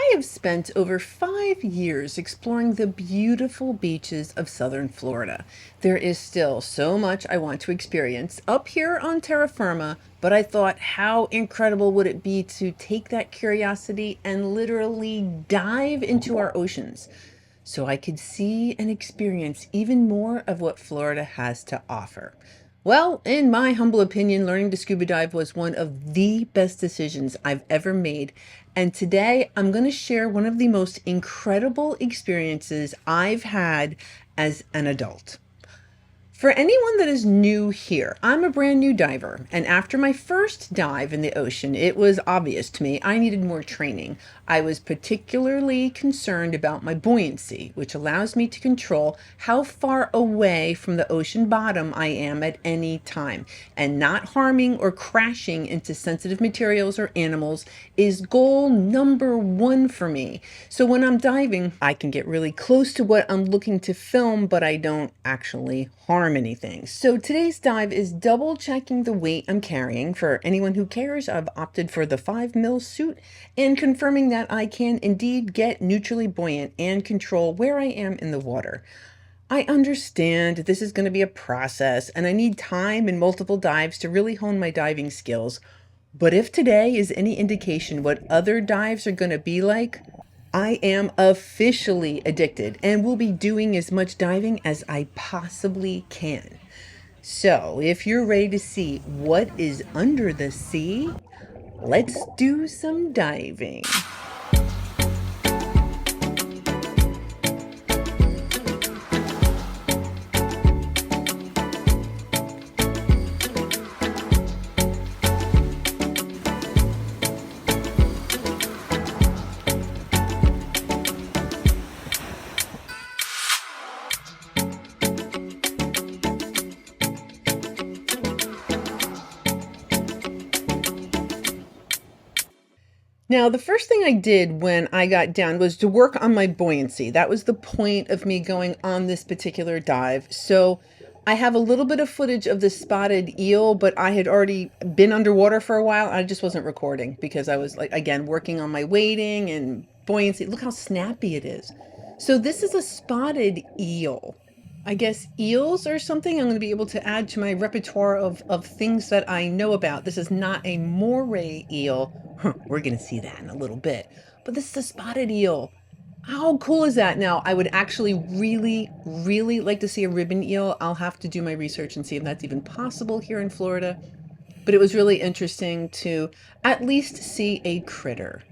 I have spent over 5 years exploring the beautiful beaches of southern Florida. There is still so much I want to experience up here on terra firma, but I thought, how incredible would it be to take that curiosity and literally dive into our oceans so I could see and experience even more of what Florida has to offer. Well, in my humble opinion, learning to scuba dive was one of the best decisions I've ever made. And today I'm going to share one of the most incredible experiences I've had as an adult. For anyone that is new here, I'm a brand new diver, and after my first dive in the ocean, it was obvious to me I needed more training. I was particularly concerned about my buoyancy, which allows me to control how far away from the ocean bottom I am at any time, and not harming or crashing into sensitive materials or animals is goal number one for me. So when I'm diving, I can get really close to what I'm looking to film, but I don't actually harm anything. So today's dive is double checking the weight I'm carrying. For anyone who cares, I've opted for the 5 mil suit and confirming that I can indeed get neutrally buoyant and control where I am in the water. I understand this is going to be a process and I need time and multiple dives to really hone my diving skills. But if today is any indication what other dives are going to be like, I am officially addicted and will be doing as much diving as I possibly can. So, if you're ready to see what is under the sea, let's do some diving. Now, the first thing I did when I got down was to work on my buoyancy. That was the point of me going on this particular dive. So I have a little bit of footage of the spotted eel, but I had already been underwater for a while. I just wasn't recording because I was, like, again, working on my weighting and buoyancy. Look how snappy it is. So this is a spotted eel. I guess eels or something I'm going to be able to add to my repertoire of things that I know about. This is not a moray eel. We're going to see that in a little bit. But this is a spotted eel. How cool is that? Now, I would actually really, really like to see a ribbon eel. I'll have to do my research and see if that's even possible here in Florida. But it was really interesting to at least see a critter.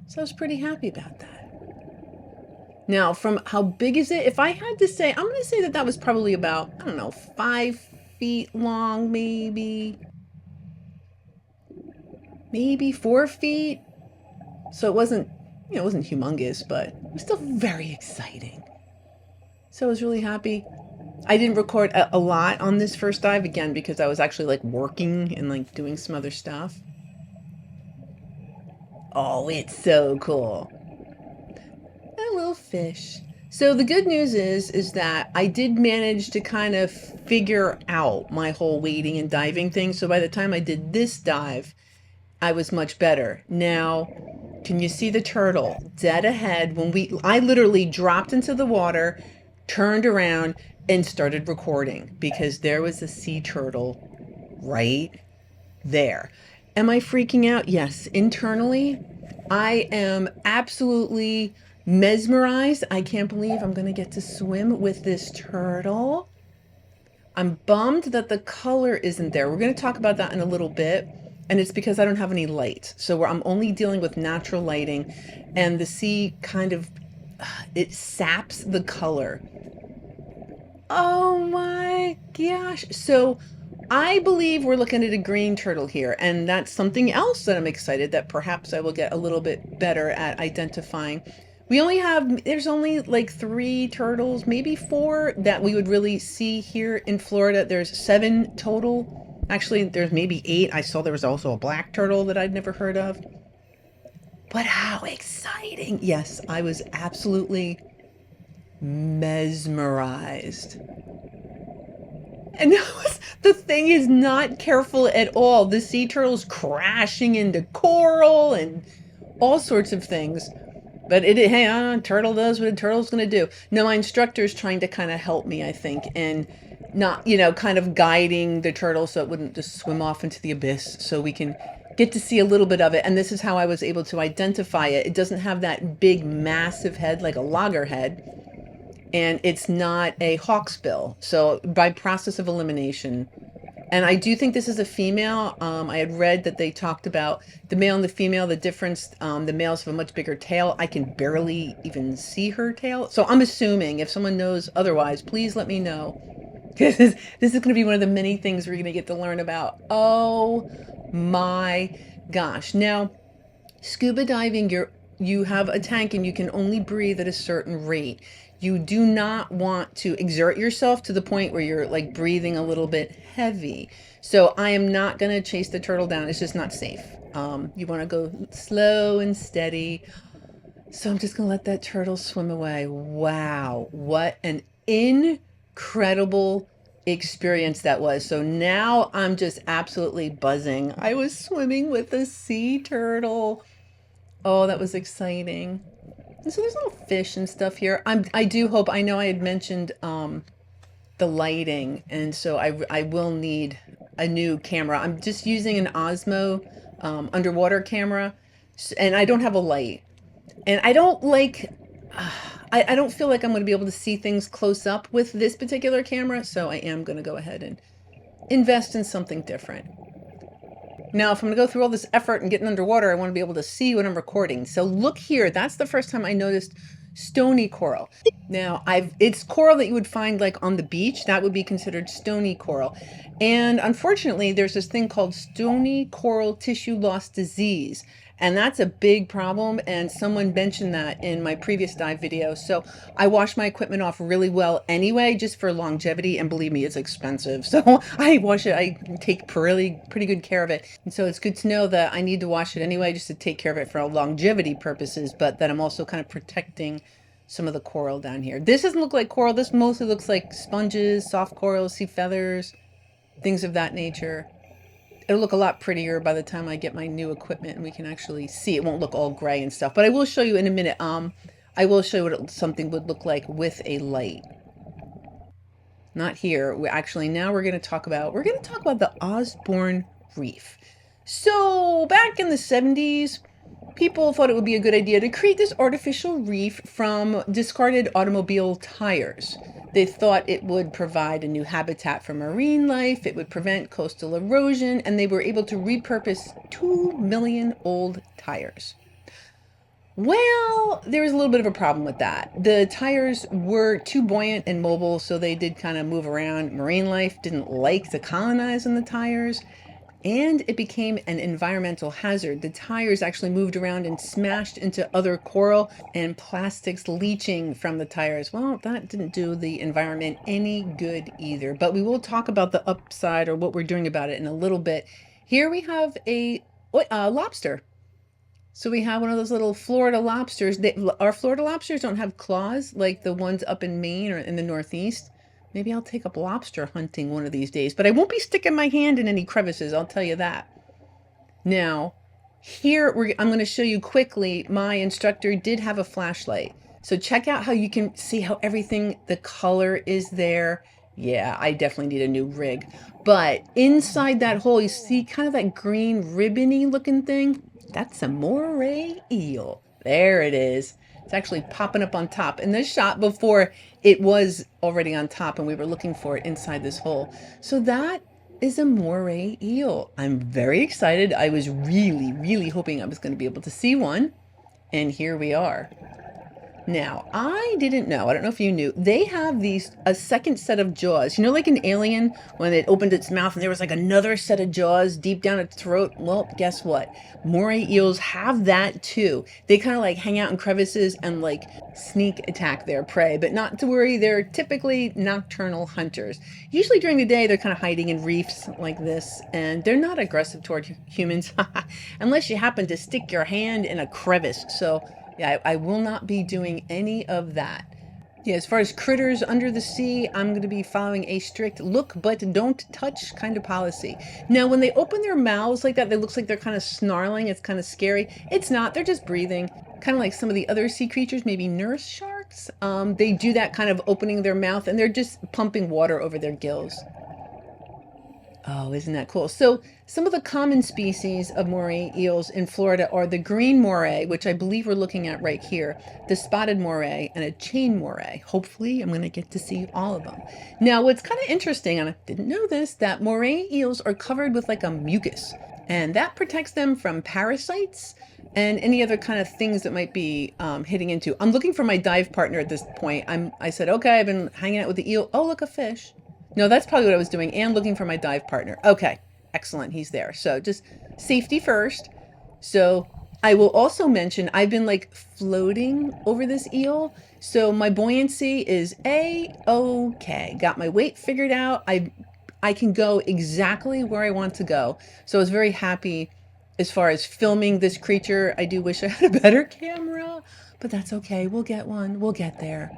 So I was pretty happy about that. Now, from how big is it? If I had to say, I'm going to say that that was probably about, I don't know, 5 feet long, maybe 4 feet. So it wasn't, it wasn't humongous, but it was still very exciting. So I was really happy. I didn't record a lot on this first dive, again, because I was actually like working and like doing some other stuff. Oh, it's so cool. A little fish. So the good news is that I did manage to kind of figure out my whole wading and diving thing. So by the time I did this dive, I was much better. Now, can you see the turtle dead ahead? I literally dropped into the water, turned around and started recording because there was a sea turtle right there. Am I freaking out? Yes. Internally, I am absolutely mesmerized. I can't believe I'm going to get to swim with this turtle. I'm bummed that the color isn't there. We're going to talk about that in a little bit. And it's because I don't have any light. So I'm only dealing with natural lighting, and the sea kind of, it saps the color. Oh my gosh. So I believe we're looking at a green turtle here, and that's something else that I'm excited that perhaps I will get a little bit better at identifying. There's only like 3 turtles, maybe 4 that we would really see here in Florida. There's 7 total. Actually, there's maybe 8. I saw there was also a black turtle that I'd never heard of. But how exciting. Yes, I was absolutely mesmerized. And the thing is not careful at all. The sea turtle's crashing into coral and all sorts of things. But hey, turtle does what a turtle's going to do. No, my instructor is trying to kind of help me, I think, and not, kind of guiding the turtle so it wouldn't just swim off into the abyss, so we can get to see a little bit of it. And this is how I was able to identify it. It doesn't have that big, massive head like a loggerhead, and it's not a hawksbill. So by process of elimination, and I do think this is a female. I had read that they talked about the male and the female, the difference. The males have a much bigger tail. I can barely even see her tail. So I'm assuming, if someone knows otherwise, please let me know. This is going to be one of the many things we're going to get to learn about. Oh my gosh. Now, scuba diving, you have a tank and you can only breathe at a certain rate. You do not want to exert yourself to the point where you're like breathing a little bit heavy. So I am not going to chase the turtle down. It's just not safe. You want to go slow and steady. So I'm just going to let that turtle swim away. Wow. What an incredible experience that was. So now I'm just absolutely buzzing. I was swimming with a sea turtle. Oh, that was exciting. And so there's little fish and stuff here. I do hope, I know I had mentioned the lighting, and so I will need a new camera. I'm just using an Osmo underwater camera, and I don't have a light. And I don't like, I don't feel like I'm going to be able to see things close up with this particular camera, so I am going to go ahead and invest in something different. Now, if I'm going to go through all this effort and getting underwater, I want to be able to see what I'm recording. So look here. That's the first time I noticed stony coral. Now, it's coral that you would find like on the beach. That would be considered stony coral. And unfortunately, there's this thing called stony coral tissue loss disease. And that's a big problem. And someone mentioned that in my previous dive video. So I wash my equipment off really well anyway, just for longevity. And believe me, it's expensive. So I wash it. I take pretty good care of it. And so it's good to know that I need to wash it anyway, just to take care of it for longevity purposes, but that I'm also kind of protecting some of the coral down here. This doesn't look like coral. This mostly looks like sponges, soft corals, sea feathers, things of that nature. It'll look a lot prettier by the time I get my new equipment and we can actually see. It won't look all gray and stuff, but I will show you in a minute. I will show you what something would look like with a light. Not here. Now we're going to talk about the Osborne Reef. So back in the 70s, people thought it would be a good idea to create this artificial reef from discarded automobile tires. They thought it would provide a new habitat for marine life, it would prevent coastal erosion, and they were able to repurpose 2 million old tires. Well, there was a little bit of a problem with that. The tires were too buoyant and mobile, so they did kind of move around. Marine life didn't like to colonize in the tires, and it became an environmental hazard. The tires actually moved around and smashed into other coral, and plastics leaching from the tires. Well, that didn't do the environment any good either. But we will talk about the upside, or what we're doing about it, in a little bit. Here we have a lobster. So we have one of those little Florida lobsters. Our Florida lobsters don't have claws like the ones up in Maine or in the Northeast. Maybe I'll take up lobster hunting one of these days, but I won't be sticking my hand in any crevices, I'll tell you that. Now, here I'm going to show you quickly, my instructor did have a flashlight. So check out how you can see how everything, the color is there. Yeah, I definitely need a new rig. But inside that hole, you see kind of that green ribbony looking thing? That's a Moray Eel. There it is. It's actually popping up on top. In this shot before, it was already on top and we were looking for it inside this hole. So that is a Moray Eel. I'm very excited. I was really, really hoping I was going to be able to see one. And here we are. Now, I didn't know, I don't know if you knew, they have a second set of jaws. You know, like an alien, when it opened its mouth and there was like another set of jaws deep down its throat? Well, guess what? Moray eels have that too. They kind of like hang out in crevices and like sneak attack their prey, but not to worry, they're typically nocturnal hunters. Usually during the day, they're kind of hiding in reefs like this, and they're not aggressive toward humans, unless you happen to stick your hand in a crevice. So yeah, I will not be doing any of that. Yeah, as far as critters under the sea, I'm going to be following a strict look but don't touch kind of policy. Now, when they open their mouths like that, it looks like they're kind of snarling. It's kind of scary. It's not. They're just breathing, kind of like some of the other sea creatures, maybe nurse sharks. They do that kind of opening their mouth and they're just pumping water over their gills. Oh, isn't that cool? So some of the common species of moray eels in Florida are the green moray, which I believe we're looking at right here, the spotted moray, and a chain moray. Hopefully, I'm going to get to see all of them. Now, what's kind of interesting, and I didn't know this, that moray eels are covered with like a mucus, and that protects them from parasites and any other kind of things that might be hitting into. I'm looking for my dive partner at this point. I said, okay, I've been hanging out with the eel. Oh, look, a fish. No, that's probably what I was doing, and looking for my dive partner. Okay, excellent, he's there. So just safety first. So I will also mention I've been like floating over this eel. So my buoyancy is A-okay. Got my weight figured out. I can go exactly where I want to go. So I was very happy as far as filming this creature. I do wish I had a better camera, but that's okay. We'll get one. We'll get there.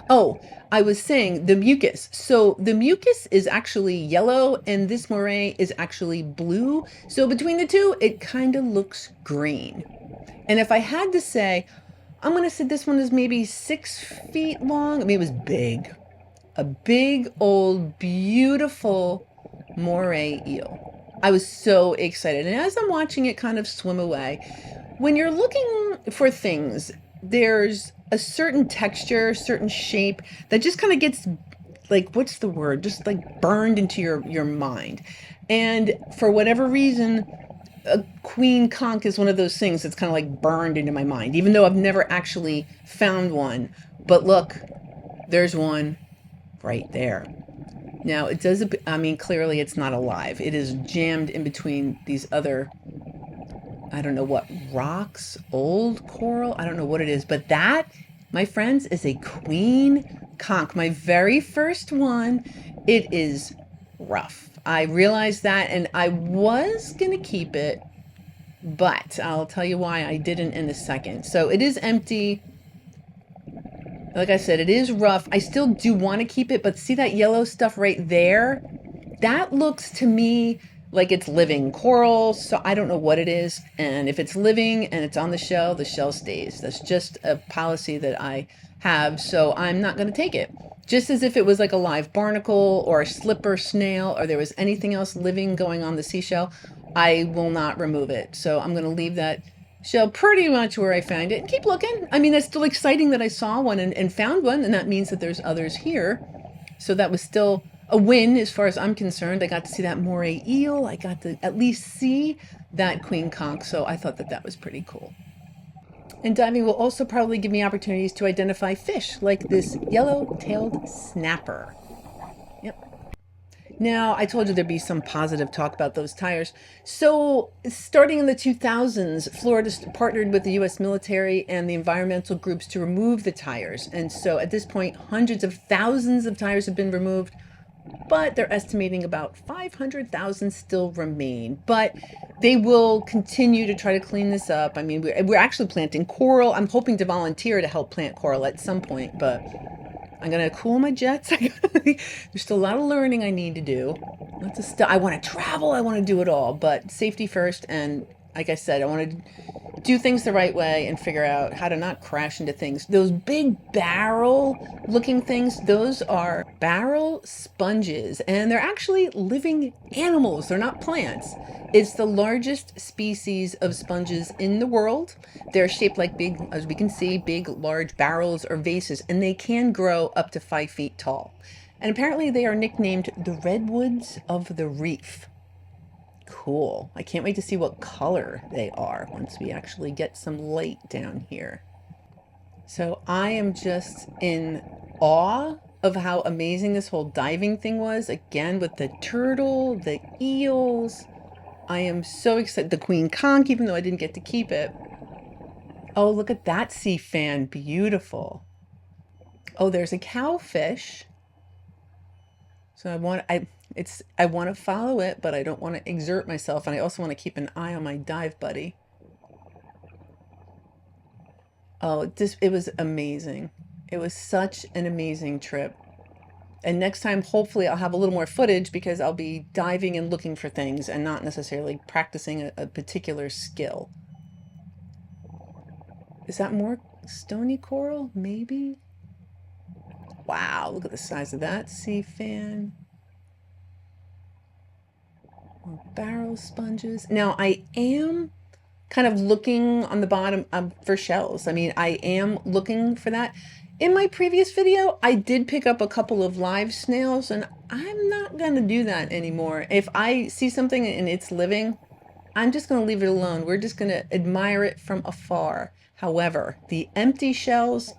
Oh, I was saying the mucus. So the mucus is actually yellow and this moray is actually blue. So between the two, it kind of looks green. And if I had to say, I'm going to say this one is maybe 6 feet long. I mean, it was big. A big, old, beautiful moray eel. I was so excited. And as I'm watching it kind of swim away, when you're looking for things, there's a certain texture, certain shape that just kind of gets like, what's the word? Just like burned into your mind. And for whatever reason, a Queen Conch is one of those things that's kind of like burned into my mind, even though I've never actually found one. But look, there's one right there. Now it does, I mean, clearly it's not alive. It is jammed in between these other, I don't know what, rocks, old coral, I don't know what it is, but that, my friends, is a Queen Conch, my very first one. It is rough. I realized that, and I was gonna keep it, but I'll tell you why I didn't in a second. So it is empty. Like I said, it is rough. I still do want to keep it, but see that yellow stuff right there? That looks to me like it's living coral, so I don't know what it is. And if it's living and it's on the shell stays. That's just a policy that I have, so I'm not going to take it. Just as if it was like a live barnacle or a slipper snail or there was anything else living going on the seashell, I will not remove it. So I'm going to leave that shell pretty much where I found it and keep looking. I mean, it's still exciting that I saw one and found one, and that means that there's others here. So that was still a win as far as I'm concerned. I got to see that moray eel. I got to at least see that Queen Conch, so I thought that that was pretty cool. And diving will also probably give me opportunities to identify fish like this yellow-tailed snapper. Yep. Now, I told you there'd be some positive talk about those tires. So, starting in the 2000s, Florida partnered with the U.S. military and the environmental groups to remove the tires. And so, at this point, hundreds of thousands of tires have been removed, but they're estimating about 500,000 still remain. But they will continue to try to clean this up. I mean, we're actually planting coral. I'm hoping to volunteer to help plant coral at some point, but I'm going to cool my jets. There's still a lot of learning I need to do. Lots of stuff. I want to travel. I want to do it all, but safety first. And like I said, I want to do things the right way and figure out how to not crash into things. Those big barrel looking things, those are barrel sponges, and they're actually living animals. They're not plants. It's the largest species of sponges in the world. They're shaped like big, as we can see, big, large barrels or vases, and they can grow up to 5 feet tall. And apparently they are nicknamed the redwoods of the reef. Cool. I can't wait to see what color they are once we actually get some light down here. So I am just in awe of how amazing this whole diving thing was. Again, with the turtle, the eels. I am so excited. The Queen Conch, even though I didn't get to keep it. Oh, look at that sea fan. Beautiful. Oh, there's a cowfish. So I want to follow it, but I don't want to exert myself. And I also want to keep an eye on my dive buddy. Oh, it was amazing. It was such an amazing trip. And next time, hopefully, I'll have a little more footage because I'll be diving and looking for things and not necessarily practicing a particular skill. Is that more stony coral? Maybe? Wow, look at the size of that sea fan. More barrel sponges. Now, I am kind of looking on the bottom for shells. I mean, I am looking for that. In my previous video, I did pick up a couple of live snails, and I'm not going to do that anymore. If I see something and it's living, I'm just going to leave it alone. We're just going to admire it from afar. However, the empty shells,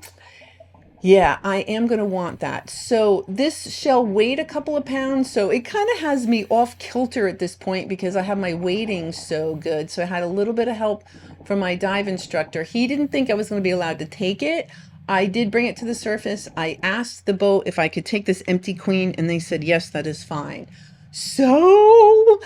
yeah, I am going to want that. So this shell weighed a couple of pounds, so it kind of has me off kilter at this point because I have my weighting so good. So I had a little bit of help from my dive instructor. He didn't think I was going to be allowed to take it. I did bring it to the surface. I asked the boat if I could take this empty queen, and they said, yes, that is fine. So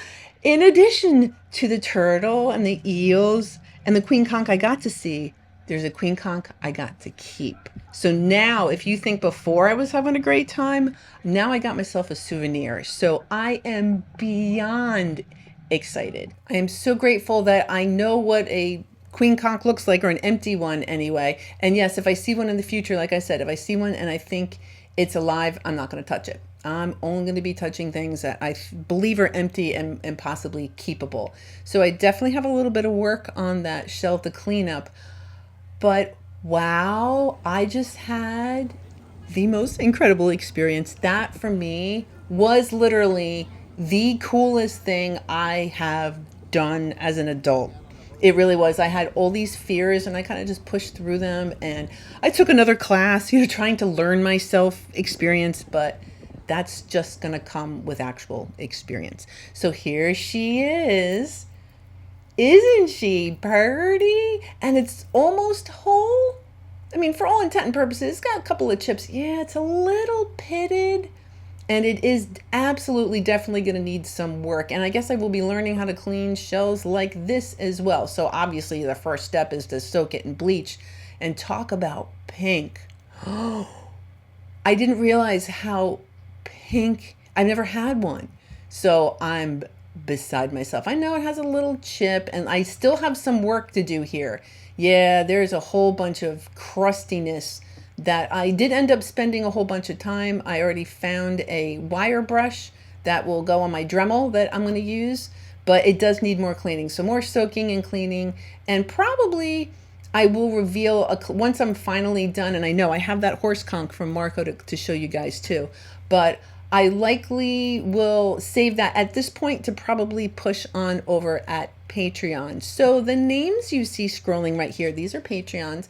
in addition to the turtle and the eels and the Queen Conch I got to see, there's a Queen Conch I got to keep. So now, if you think before I was having a great time, now I got myself a souvenir. So I am beyond excited. I am so grateful that I know what a Queen Conch looks like, or an empty one anyway. And yes, if I see one in the future, like I said, if I see one and I think it's alive, I'm not going to touch it. I'm only going to be touching things that I believe are empty and possibly keepable. So I definitely have a little bit of work on that shell to clean up. But wow, I just had the most incredible experience. That for me was literally the coolest thing I have done as an adult. It really was. I had all these fears and I kind of just pushed through them, and I took another class, trying to learn myself experience, but that's just going to come with actual experience. So here she is. Isn't she pretty? And it's almost whole. I mean, for all intent and purposes, it's got a couple of chips. Yeah, it's a little pitted. And it is absolutely definitely going to need some work. And I guess I will be learning how to clean shells like this as well. So obviously the first step is to soak it in bleach. And talk about pink. I didn't realize how pink. I've never had one. So I'm beside myself. I know it has a little chip and I still have some work to do here. Yeah, there's a whole bunch of crustiness that I did end up spending a whole bunch of time. I already found a wire brush that will go on my Dremel that I'm going to use, but it does need more cleaning. So more soaking and cleaning, and probably I will reveal once I'm finally done. And I know I have that horse conch from Marco to show you guys too, but I likely will save that at this point to probably push on over at Patreon. So the names you see scrolling right here, these are Patreons,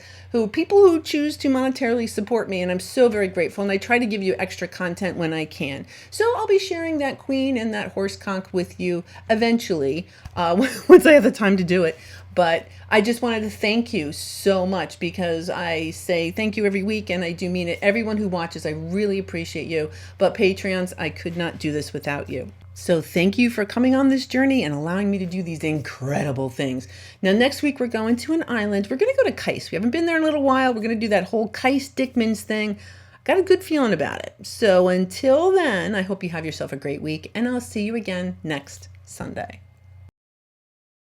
people who choose to monetarily support me, and I'm so very grateful, and I try to give you extra content when I can. So I'll be sharing that queen and that horse conch with you eventually, once I have the time to do it. But I just wanted to thank you so much, because I say thank you every week, and I do mean it. Everyone who watches, I really appreciate you. But Patreons, I could not do this without you. So thank you for coming on this journey and allowing me to do these incredible things. Now, next week, we're going to an island. We're going to go to Kais. We haven't been there in a little while. We're going to do that whole Kais Dickmans thing. Got a good feeling about it. So until then, I hope you have yourself a great week, and I'll see you again next Sunday.